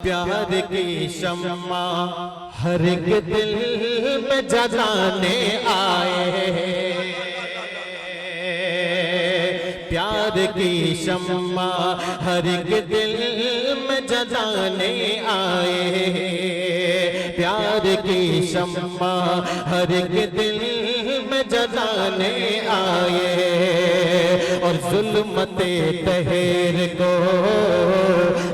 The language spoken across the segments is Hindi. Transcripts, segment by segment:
प्यार की शम्मा हर एक दिल में जलाने आए, प्यार की शम्मा हर एक दिल में जलाने आए, प्यार की शम्मा हर एक दिल में जलाने आए। और जुल्मते तहरीर को,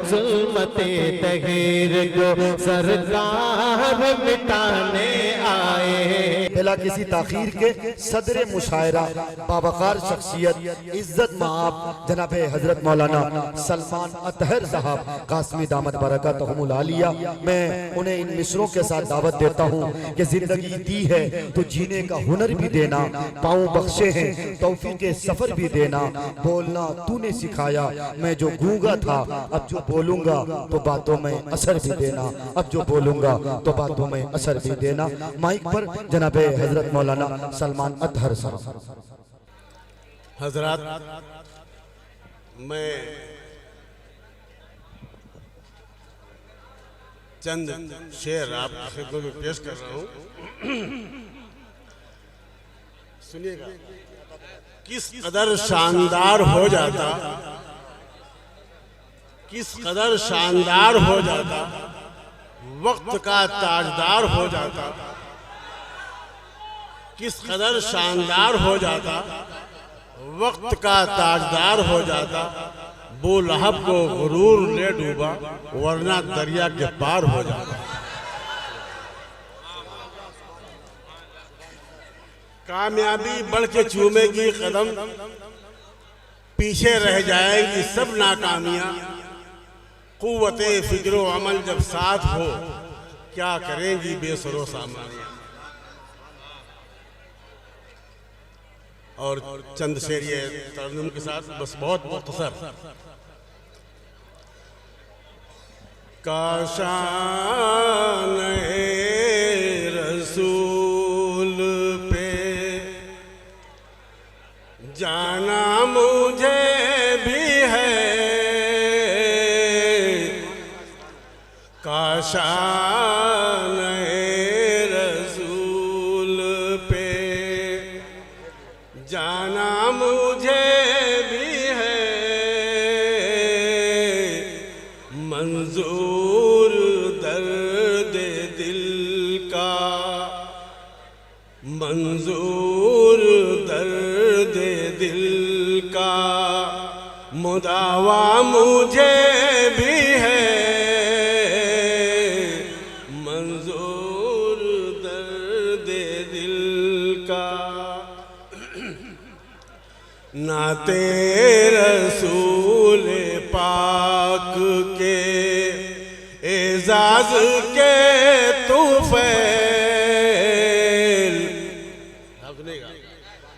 जुल्मते तहरीर को सरकार मिटाने आए। बिला किसी ताखीर के सदर मुशायरा बावकार शख्सियत इज्जत माब जनाब हजरत मौलाना सलमान अतहर साहब कासमी दामद बरकतहुमुल आलिया, मैं उन्हें इन मिसरों के साथ दावत देता हूँ कि जिंदगी दी है तो जीने का हुनर भी देना, पाँव बख्शे हैं तौफीक के सफर भी देना। बोलना तूने सिखाया, मैं जो गूंगा था अब जो बोलूंगा तो बातों में असर भी देना, अब जो बोलूंगा तो बातों में असर भी देना। माइक पर जनाब हजरत मौलाना सलमान अतहर साहब। हजरत, मैं चंद शेर आपकी खिदमत में पेश कर रहा हूँ, सुनिएगा। किस कदर शानदार हो जाता, किस कदर शानदार हो जाता, वक्त का ताजदार हो जाता, किस कदर शानदार हो जाता, वक्त का ताजदार हो जाता। वो लहब को गुरूर ले डूबा, वरना दरिया के पार हो जाता। कामयाबी बढ़ के चूमेगी कदम, पीछे रह जाएंगी सब नाकामियां। कुव्वते फिक्रो अमल जब साथ हो, क्या करेंगी बेसरो सामानियां। और चंद शेर ये तरन्नुम के साथ, बस बहुत मुख्तसर। काशान रसूल पे जाना मुझे भी है, काशान रसूल पे जाना मुझे भी है। मंजूर दर्द दिल का, मंजूर दर्द दिल का मुदावा मुझे भी है। मंजूर दर्द दिल का नाते रसूल पाक के एजाज के तुफैल,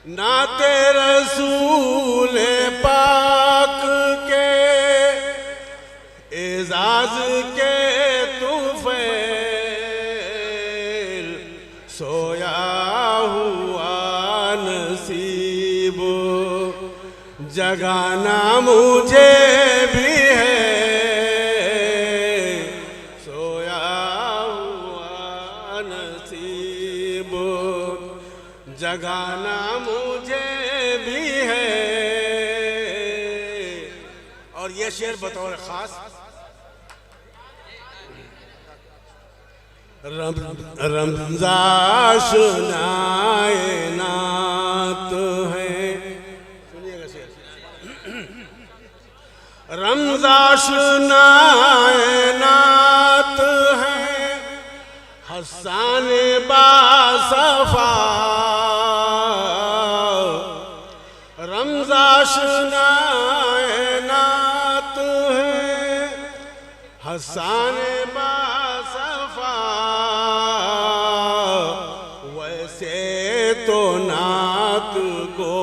नाते रसूल पाक के एजाज के तुफैल। सोया हुआ नसीब जगाना मुझे भी है, सोया हुआ नसीब जगाना मुझे भी है। और ये शेर बतौर खास रमजाश नायनात है, सुनिएगा शेर। रमजाश नायनात है, हसन बासफा। रमजाश नायनात है, हसन बासफा। वैसे तो नात को